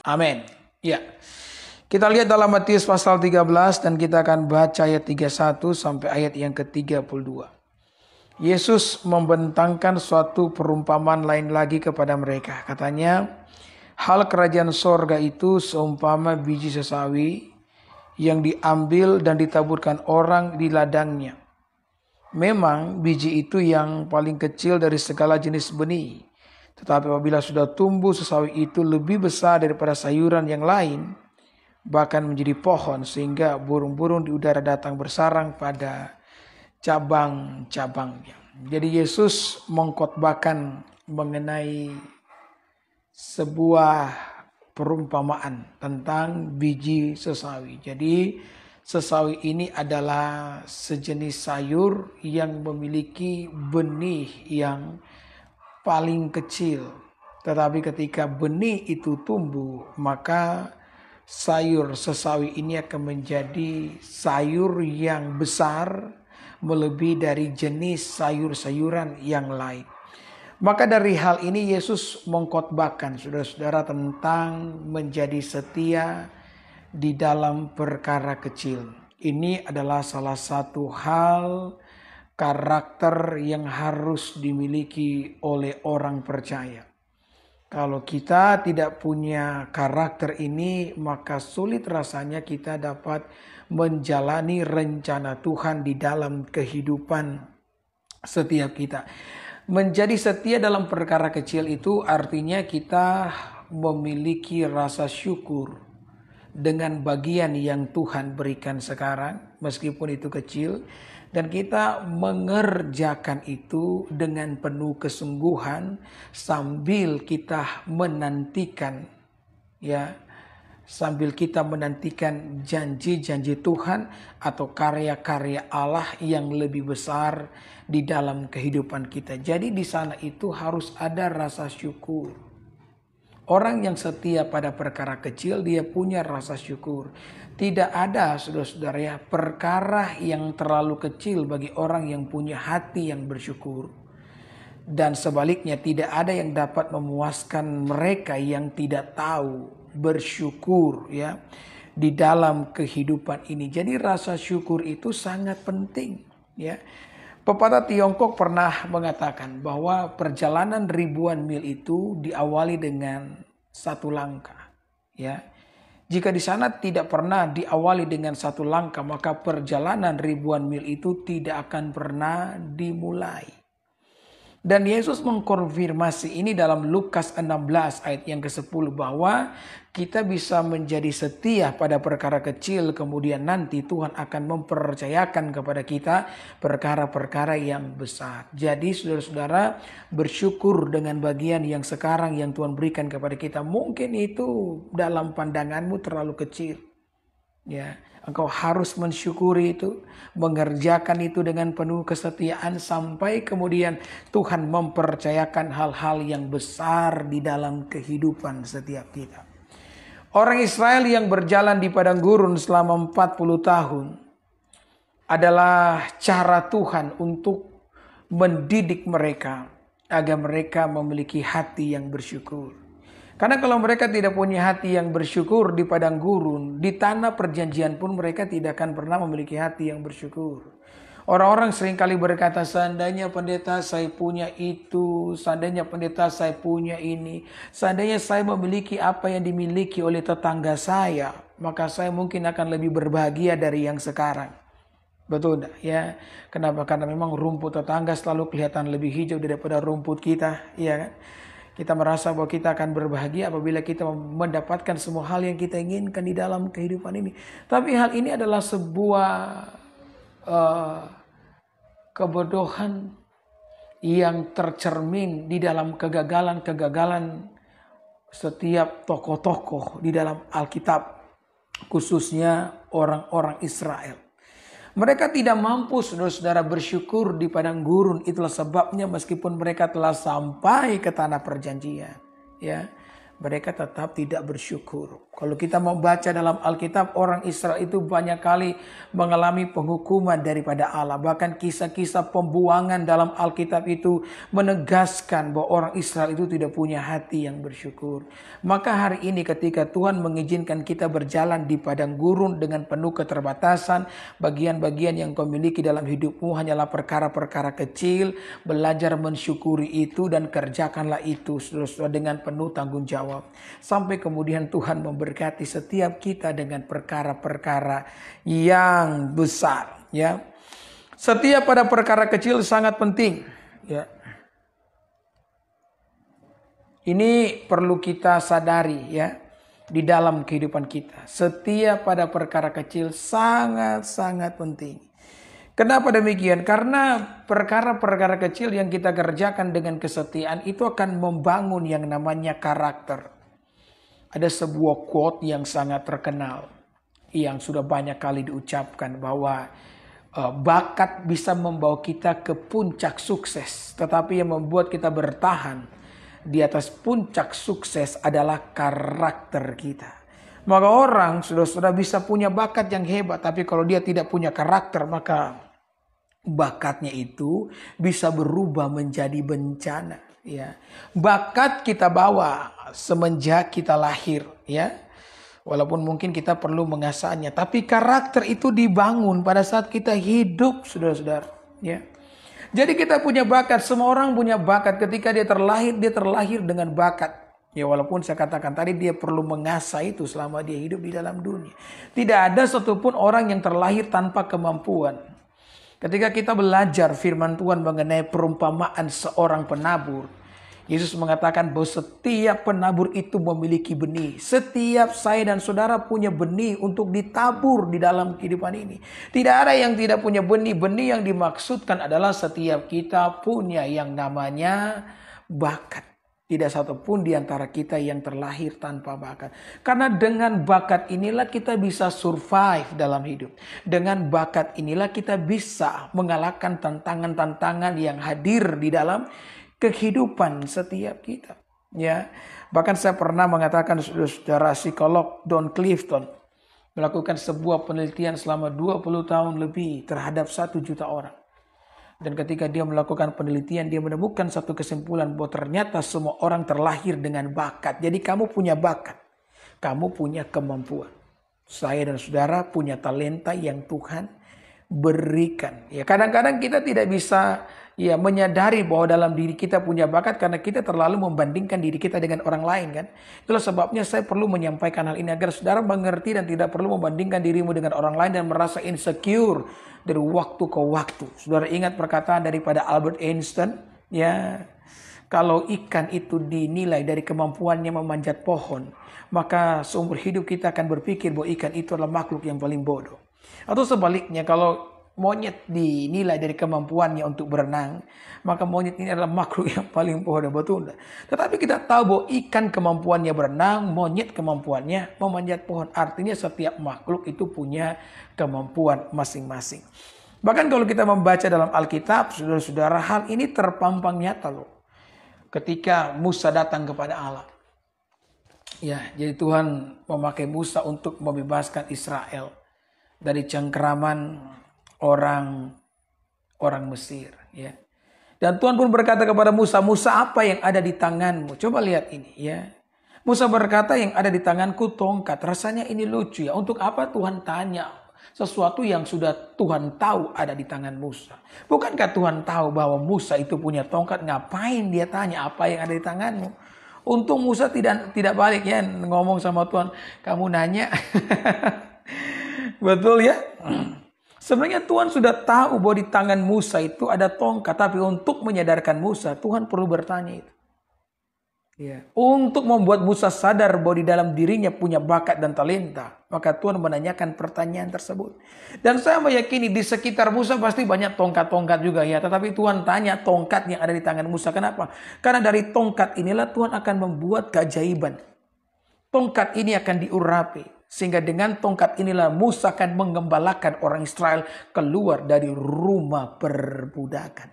Amin. Ya. Kita lihat dalam Matius pasal 13 dan kita akan baca ayat 31 sampai ayat yang ke-32. Yesus membentangkan suatu perumpamaan lain lagi kepada mereka. Katanya, hal kerajaan sorga itu seumpama biji sesawi yang diambil dan ditaburkan orang di ladangnya. Memang biji itu yang paling kecil dari segala jenis benih. Tetapi apabila sudah tumbuh, sesawi itu lebih besar daripada sayuran yang lain, bahkan menjadi pohon, sehingga burung-burung di udara datang bersarang pada cabang-cabangnya. Jadi Yesus mengkhotbahkan mengenai sebuah perumpamaan tentang biji sesawi. Jadi sesawi ini adalah sejenis sayur yang memiliki benih yang paling kecil. Tetapi ketika benih itu tumbuh, maka sayur sesawi ini akan menjadi sayur yang besar, melebihi dari jenis sayur-sayuran yang lain. Maka dari hal ini Yesus mengkhotbahkan saudara-saudara tentang menjadi setia di dalam perkara kecil. Ini adalah salah satu hal karakter yang harus dimiliki oleh orang percaya. Kalau kita tidak punya karakter ini, maka sulit rasanya kita dapat menjalani rencana Tuhan di dalam kehidupan setiap kita. Menjadi setia dalam perkara kecil itu artinya kita memiliki rasa syukur dengan bagian yang Tuhan berikan sekarang, meskipun itu kecil, dan kita mengerjakan itu dengan penuh kesungguhan sambil kita menantikan, sambil kita menantikan janji-janji Tuhan atau karya-karya Allah yang lebih besar di dalam kehidupan kita. Jadi di sana itu harus ada rasa syukur. Orang yang setia pada perkara kecil, dia punya rasa syukur. Tidak ada, saudara-saudara ya, perkara yang terlalu kecil bagi orang yang punya hati yang bersyukur. Dan sebaliknya, tidak ada yang dapat memuaskan mereka yang tidak tahu bersyukur ya di dalam kehidupan ini. Jadi rasa syukur itu sangat penting ya. Pepatah Tiongkok pernah mengatakan bahwa perjalanan ribuan mil itu diawali dengan satu langkah. Ya, jika di sana tidak pernah diawali dengan satu langkah, maka perjalanan ribuan mil itu tidak akan pernah dimulai. Dan Yesus mengkonfirmasi ini dalam Lukas 16 ayat yang ke-10 bahwa kita bisa menjadi setia pada perkara kecil, kemudian nanti Tuhan akan mempercayakan kepada kita perkara-perkara yang besar. Jadi saudara-saudara, bersyukur dengan bagian yang sekarang yang Tuhan berikan kepada kita. Mungkin itu dalam pandanganmu terlalu kecil. Ya, engkau harus mensyukuri itu, mengerjakan itu dengan penuh kesetiaan sampai kemudian Tuhan mempercayakan hal-hal yang besar di dalam kehidupan setiap kita. Orang Israel yang berjalan di padang gurun selama 40 tahun adalah cara Tuhan untuk mendidik mereka agar mereka memiliki hati yang bersyukur. Karena kalau mereka tidak punya hati yang bersyukur di padang gurun, di tanah perjanjian pun mereka tidak akan pernah memiliki hati yang bersyukur. Orang-orang seringkali berkata, seandainya pendeta saya punya itu, seandainya pendeta saya punya ini, seandainya saya memiliki apa yang dimiliki oleh tetangga saya, maka saya mungkin akan lebih berbahagia dari yang sekarang. Betul enggak? Ya. Kenapa? Karena memang rumput tetangga selalu kelihatan lebih hijau daripada rumput kita, ya kan? Kita merasa bahwa kita akan berbahagia apabila kita mendapatkan semua hal yang kita inginkan di dalam kehidupan ini. Tapi hal ini adalah sebuah kebodohan yang tercermin di dalam kegagalan-kegagalan setiap tokoh-tokoh di dalam Alkitab, khususnya orang-orang Israel. Mereka tidak mampu saudara-saudara bersyukur di padang gurun. Itulah sebabnya meskipun mereka telah sampai ke tanah perjanjian, ya, mereka tetap tidak bersyukur. Kalau kita mau baca dalam Alkitab, orang Israel itu banyak kali mengalami penghukuman daripada Allah. Bahkan kisah-kisah pembuangan dalam Alkitab itu menegaskan bahwa orang Israel itu tidak punya hati yang bersyukur. Maka hari ini ketika Tuhan mengizinkan kita berjalan di padang gurun dengan penuh keterbatasan, bagian-bagian yang kau miliki dalam hidupmu hanyalah perkara-perkara kecil, belajar mensyukuri itu dan kerjakanlah itu saudara-saudara dengan penuh tanggung jawab. Sampai kemudian Tuhan memberkati setiap kita dengan perkara-perkara yang besar, ya. Setiap pada perkara kecil sangat penting, ya. Ini perlu kita sadari, ya, di dalam kehidupan kita. Setiap pada perkara kecil sangat-sangat penting. Kenapa demikian? Karena perkara-perkara kecil yang kita kerjakan dengan kesetiaan itu akan membangun yang namanya karakter. Ada sebuah quote yang sangat terkenal, yang sudah banyak kali diucapkan bahwa bakat bisa membawa kita ke puncak sukses. Tetapi yang membuat kita bertahan di atas puncak sukses adalah karakter kita. Maka orang sudah bisa punya bakat yang hebat, tapi kalau dia tidak punya karakter, maka bakatnya itu bisa berubah menjadi bencana. Ya, bakat kita bawa semenjak kita lahir, ya. Walaupun mungkin kita perlu mengasahnya, tapi karakter itu dibangun pada saat kita hidup, saudara-saudara. Ya. Jadi kita punya bakat, semua orang punya bakat. Ketika dia terlahir dengan bakat. Ya walaupun saya katakan tadi dia perlu mengasah itu selama dia hidup di dalam dunia. Tidak ada satupun orang yang terlahir tanpa kemampuan. Ketika kita belajar firman Tuhan mengenai perumpamaan seorang penabur, Yesus mengatakan bahwa setiap penabur itu memiliki benih. Setiap saya dan saudara punya benih untuk ditabur di dalam kehidupan ini. Tidak ada yang tidak punya benih. Benih yang dimaksudkan adalah setiap kita punya yang namanya bakat. Tidak satupun di antara kita yang terlahir tanpa bakat. Karena dengan bakat inilah kita bisa survive dalam hidup. Dengan bakat inilah kita bisa mengalahkan tantangan-tantangan yang hadir di dalam kehidupan setiap kita. Ya, bahkan saya pernah mengatakan saudara psikolog Don Clifton melakukan sebuah penelitian selama 20 tahun lebih terhadap 1 juta orang. Dan ketika dia melakukan penelitian, dia menemukan satu kesimpulan bahwa ternyata semua orang terlahir dengan bakat. Jadi kamu punya bakat, kamu punya kemampuan. Saya dan saudara punya talenta yang Tuhan berikan. Ya, kadang-kadang kita tidak bisa menyadari bahwa dalam diri kita punya bakat karena kita terlalu membandingkan diri kita dengan orang lain, kan. Itulah sebabnya saya perlu menyampaikan hal ini agar saudara mengerti dan tidak perlu membandingkan dirimu dengan orang lain dan merasa insecure dari waktu ke waktu. Saudara ingat perkataan daripada Albert Einstein, ya, kalau ikan itu dinilai dari kemampuannya memanjat pohon, maka seumur hidup kita akan berpikir bahwa ikan itu adalah makhluk yang paling bodoh. Atau sebaliknya, kalau monyet dinilai dari kemampuannya untuk berenang, maka monyet ini adalah makhluk yang paling bodoh, betul. Tetapi kita tahu bahwa ikan kemampuannya berenang, monyet kemampuannya memanjat pohon. Artinya setiap makhluk itu punya kemampuan masing-masing. Bahkan kalau kita membaca dalam Alkitab, saudara-saudara, hal ini terpampang nyata loh. Ketika Musa datang kepada Allah. Ya, jadi Tuhan memakai Musa untuk membebaskan Israel dari cengkeraman orang Mesir, ya. Dan Tuhan pun berkata kepada Musa, "Musa, apa yang ada di tanganmu?" Coba lihat ini, ya. Musa berkata, "Yang ada di tanganku tongkat." Rasanya ini lucu, ya. Untuk apa Tuhan tanya sesuatu yang sudah Tuhan tahu ada di tangan Musa? Bukankah Tuhan tahu bahwa Musa itu punya tongkat? Ngapain dia tanya apa yang ada di tanganmu? Untung Musa tidak balik, ya, ngomong sama Tuhan, "Kamu nanya." Betul, ya. Sebenarnya Tuhan sudah tahu bahwa di tangan Musa itu ada tongkat. Tapi untuk menyadarkan Musa, Tuhan perlu bertanya itu. Ya. Untuk membuat Musa sadar bahwa di dalam dirinya punya bakat dan talenta. Maka Tuhan menanyakan pertanyaan tersebut. Dan saya meyakini di sekitar Musa pasti banyak tongkat-tongkat juga, ya. Tetapi Tuhan tanya tongkat yang ada di tangan Musa. Kenapa? Karena dari tongkat inilah Tuhan akan membuat keajaiban. Tongkat ini akan diurapi. Sehingga dengan tongkat inilah Musa akan mengembalakan orang Israel keluar dari rumah perbudakan.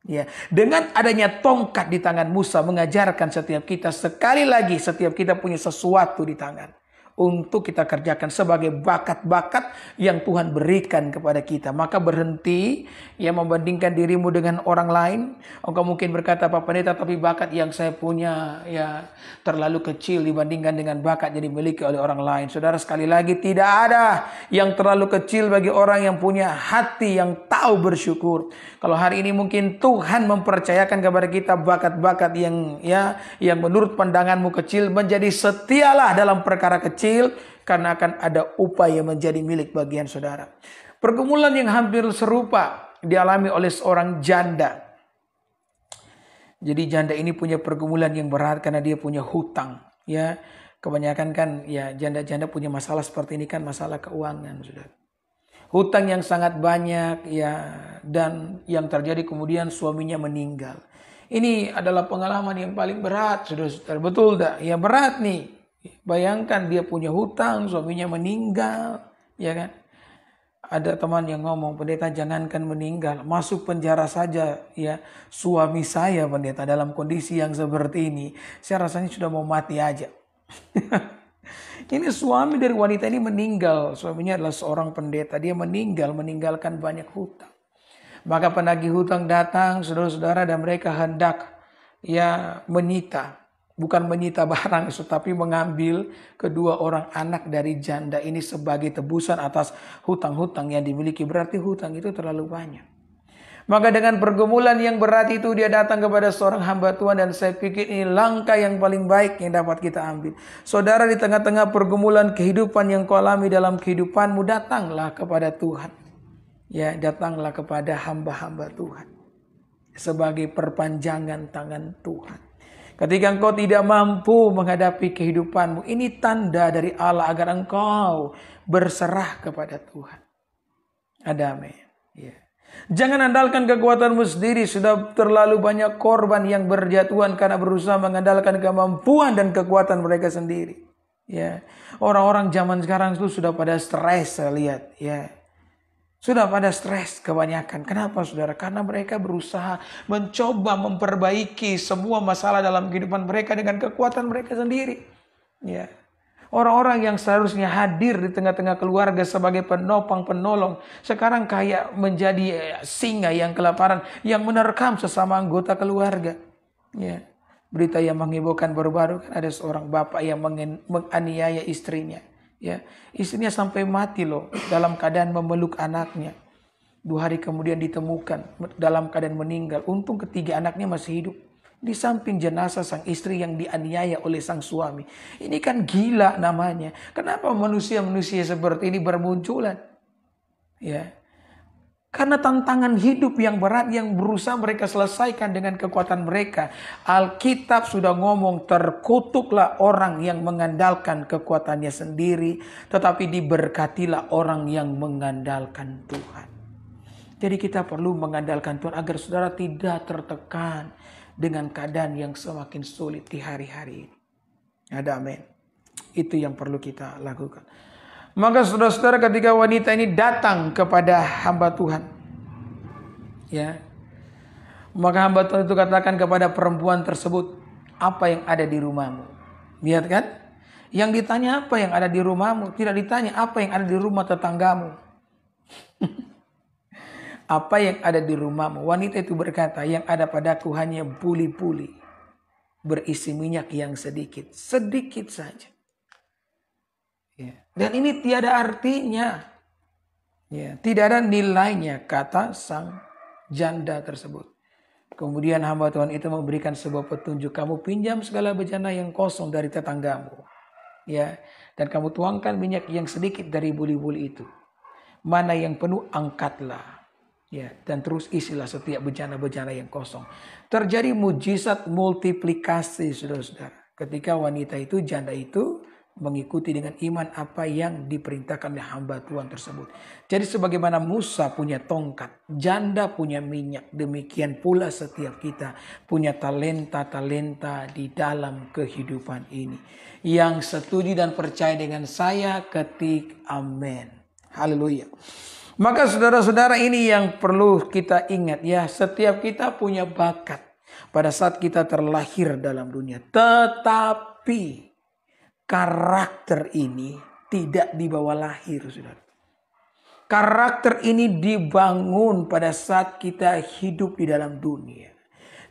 Ya, dengan adanya tongkat di tangan Musa mengajarkan setiap kita, sekali lagi setiap kita punya sesuatu di tangan untuk kita kerjakan sebagai bakat-bakat yang Tuhan berikan kepada kita. Maka berhenti ya membandingkan dirimu dengan orang lain. Engkau mungkin berkata, Pak Pendeta, tapi bakat yang saya punya ya terlalu kecil dibandingkan dengan bakat yang dimiliki oleh orang lain. Saudara, sekali lagi tidak ada yang terlalu kecil bagi orang yang punya hati yang tahu bersyukur. Kalau hari ini mungkin Tuhan mempercayakan kepada kita bakat-bakat yang menurut pandanganmu kecil, menjadi setialah dalam perkara kecil, karena akan ada upaya menjadi milik bagian saudara. Pergumulan yang hampir serupa dialami oleh seorang janda. Jadi janda ini punya pergumulan yang berat karena dia punya hutang. Ya, kebanyakan kan ya janda-janda punya masalah seperti ini kan, masalah keuangan, saudara. Hutang yang sangat banyak ya, dan yang terjadi kemudian suaminya meninggal. Ini adalah pengalaman yang paling berat, saudara-saudara. Betul tak? Ya berat nih. Bayangkan dia punya hutang, suaminya meninggal, ya kan? Ada teman yang ngomong, pendeta jangankan meninggal, masuk penjara saja ya suami saya pendeta dalam kondisi yang seperti ini, saya rasanya sudah mau mati aja. Ini suami dari wanita ini meninggal, suaminya adalah seorang pendeta, dia meninggalkan banyak hutang. Maka penagih hutang datang, saudara-saudara, dan mereka hendak ya menyita. Bukan menyita barang, tetapi mengambil kedua orang anak dari janda ini sebagai tebusan atas hutang-hutang yang dimiliki. Berarti hutang itu terlalu banyak. Maka dengan pergumulan yang berat itu dia datang kepada seorang hamba Tuhan, dan saya pikir ini langkah yang paling baik yang dapat kita ambil. Saudara, di tengah-tengah pergumulan kehidupan yang kau alami dalam kehidupanmu, datanglah kepada Tuhan. Ya, datanglah kepada hamba-hamba Tuhan sebagai perpanjangan tangan Tuhan. Ketika engkau tidak mampu menghadapi kehidupanmu, ini tanda dari Allah agar engkau berserah kepada Tuhan. Ada amin. Ya. Jangan andalkan kekuatanmu sendiri. Sudah terlalu banyak korban yang berjatuhan karena berusaha mengandalkan kemampuan dan kekuatan mereka sendiri. Ya. Orang-orang zaman sekarang itu sudah pada stres, saya lihat. Ya. Sudah pada stres kebanyakan. Kenapa, saudara? Karena mereka berusaha mencoba memperbaiki semua masalah dalam kehidupan mereka dengan kekuatan mereka sendiri. Ya. Orang-orang yang seharusnya hadir di tengah-tengah keluarga sebagai penopang, penolong, sekarang kayak menjadi singa yang kelaparan, yang menerkam sesama anggota keluarga. Ya. Berita yang menghebohkan baru-baru, kan ada seorang bapak yang menganiaya istrinya. Ya, istrinya sampai mati loh dalam keadaan memeluk anaknya. 2 hari kemudian ditemukan dalam keadaan meninggal. Untung ketiga anaknya masih hidup. Di samping jenazah sang istri yang dianiaya oleh sang suami. Ini kan gila namanya. Kenapa manusia-manusia seperti ini bermunculan? Ya. Karena tantangan hidup yang berat yang berusaha mereka selesaikan dengan kekuatan mereka. Alkitab sudah ngomong, terkutuklah orang yang mengandalkan kekuatannya sendiri, tetapi diberkatilah orang yang mengandalkan Tuhan. Jadi kita perlu mengandalkan Tuhan agar saudara tidak tertekan dengan keadaan yang semakin sulit di hari-hari ini. Ada amin. Itu yang perlu kita lakukan. Maka saudara-saudara, ketika wanita ini datang kepada hamba Tuhan, ya, maka hamba Tuhan itu katakan kepada perempuan tersebut, apa yang ada di rumahmu? Lihat kan? Yang ditanya apa yang ada di rumahmu, tidak ditanya apa yang ada di rumah tetanggamu. Apa yang ada di rumahmu? Wanita itu berkata, yang ada padaku hanya buli-buli berisi minyak yang sedikit saja. Ya. Dan ini tiada artinya, ya, tidak ada nilainya, kata sang janda tersebut. Kemudian hamba Tuhan itu memberikan sebuah petunjuk, kamu pinjam segala bejana yang kosong dari tetanggamu, ya, dan kamu tuangkan minyak yang sedikit dari buli-buli itu. Mana yang penuh angkatlah, ya, dan terus isilah setiap bejana-bejana yang kosong. Terjadi mujizat multiplikasi, saudara-saudara. Ketika wanita itu, janda itu mengikuti dengan iman apa yang diperintahkan oleh hamba Tuhan tersebut. Jadi sebagaimana Musa punya tongkat, janda punya minyak, demikian pula setiap kita punya talenta-talenta di dalam kehidupan ini. Yang setuju dan percaya dengan saya ketik amin. Haleluya. Maka saudara-saudara, ini yang perlu kita ingat ya. Setiap kita punya bakat pada saat kita terlahir dalam dunia. Tetapi karakter ini tidak dibawa lahir, saudara. Karakter ini dibangun pada saat kita hidup di dalam dunia.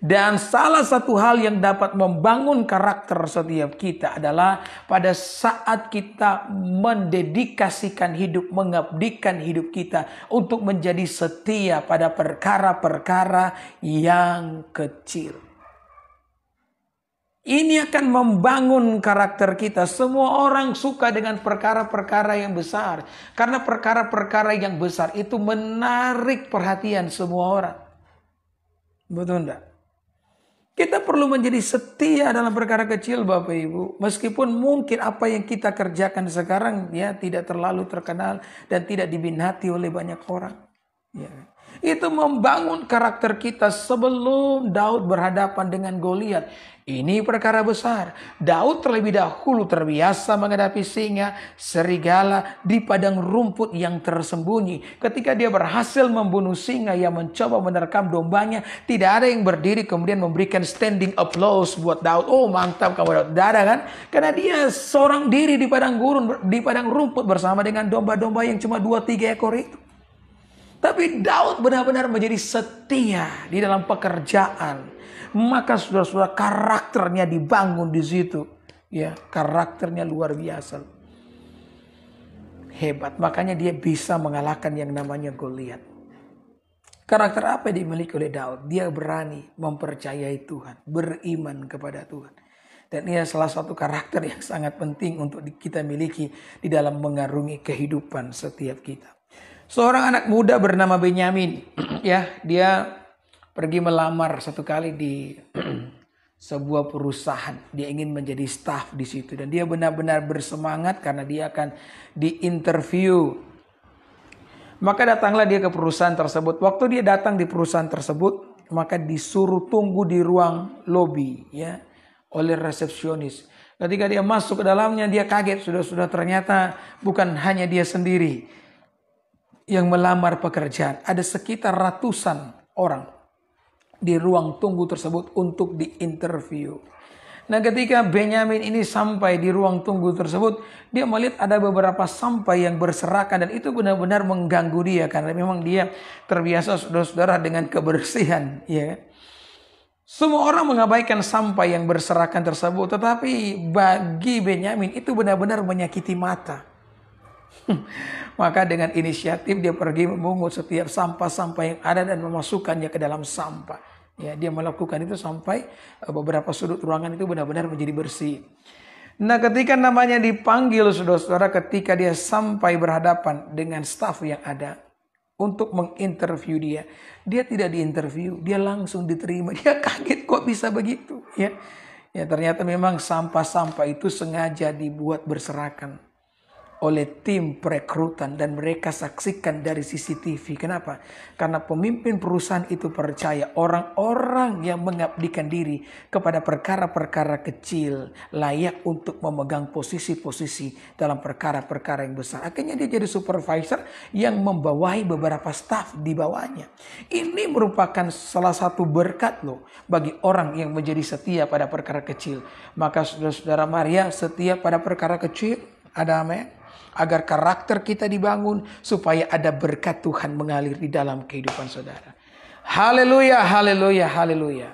Dan salah satu hal yang dapat membangun karakter setiap kita adalah pada saat kita mendedikasikan hidup, mengabdikan hidup kita untuk menjadi setia pada perkara-perkara yang kecil. Ini akan membangun karakter kita. Semua orang suka dengan perkara-perkara yang besar. Karena perkara-perkara yang besar itu menarik perhatian semua orang. Betul enggak? Kita perlu menjadi setia dalam perkara kecil, Bapak Ibu. Meskipun mungkin apa yang kita kerjakan sekarang ya tidak terlalu terkenal dan tidak diminati oleh banyak orang. Ya. Itu membangun karakter kita. Sebelum Daud berhadapan dengan Goliat, ini perkara besar. Daud terlebih dahulu terbiasa menghadapi singa, serigala di padang rumput yang tersembunyi. Ketika dia berhasil membunuh singa yang mencoba menerkam dombanya, tidak ada yang berdiri kemudian memberikan standing applause buat Daud. Oh, mantap kamu Daud. Tidak ada kan? Karena dia seorang diri di padang gurun, di padang rumput bersama dengan domba-domba yang cuma 2-3 ekor itu. Tapi Daud benar-benar menjadi setia di dalam pekerjaan. Maka saudara-saudara, karakternya dibangun di situ. Ya, karakternya luar biasa. Hebat. Makanya dia bisa mengalahkan yang namanya Goliat. Karakter apa yang dimiliki oleh Daud? Dia berani mempercayai Tuhan, beriman kepada Tuhan. Dan ini salah satu karakter yang sangat penting untuk kita miliki di dalam mengarungi kehidupan setiap kita. Seorang anak muda bernama Benyamin, ya, dia pergi melamar satu kali di sebuah perusahaan. Dia ingin menjadi staf di situ dan dia benar-benar bersemangat karena dia akan diinterview. Maka datanglah dia ke perusahaan tersebut. Waktu dia datang di perusahaan tersebut, maka disuruh tunggu di ruang lobi, ya, oleh resepsionis. Ketika dia masuk ke dalamnya, dia kaget. Sudah ternyata bukan hanya dia sendiri yang melamar pekerjaan. Ada sekitar ratusan orang di ruang tunggu tersebut untuk diinterview. Nah, ketika Benyamin ini sampai di ruang tunggu tersebut, dia melihat ada beberapa sampah yang berserakan dan itu benar-benar mengganggu dia karena memang dia terbiasa, saudara-saudara, dengan kebersihan, ya. Semua orang mengabaikan sampah yang berserakan tersebut, tetapi bagi Benyamin itu benar-benar menyakiti mata. Maka dengan inisiatif dia pergi memungut setiap sampah-sampah yang ada dan memasukkannya ke dalam sampah. Ya, dia melakukan itu sampai beberapa sudut ruangan itu benar-benar menjadi bersih. Nah, ketika namanya dipanggil, saudara-saudara, ketika dia sampai berhadapan dengan staf yang ada untuk menginterview dia, dia tidak diinterview, dia langsung diterima. Dia kaget kok bisa begitu, ya. Ya, ternyata memang sampah-sampah itu sengaja dibuat berserakan oleh tim perekrutan dan mereka saksikan dari CCTV. Kenapa? Karena pemimpin perusahaan itu percaya orang-orang yang mengabdikan diri kepada perkara-perkara kecil layak untuk memegang posisi-posisi dalam perkara-perkara yang besar. Akhirnya dia jadi supervisor yang membawahi beberapa staf di bawahnya. Ini merupakan salah satu berkat loh bagi orang yang menjadi setia pada perkara kecil. Maka saudara-saudara, Maria setia pada perkara kecil. Ada amin. Agar karakter kita dibangun supaya ada berkat Tuhan mengalir di dalam kehidupan saudara. Haleluya, haleluya, haleluya.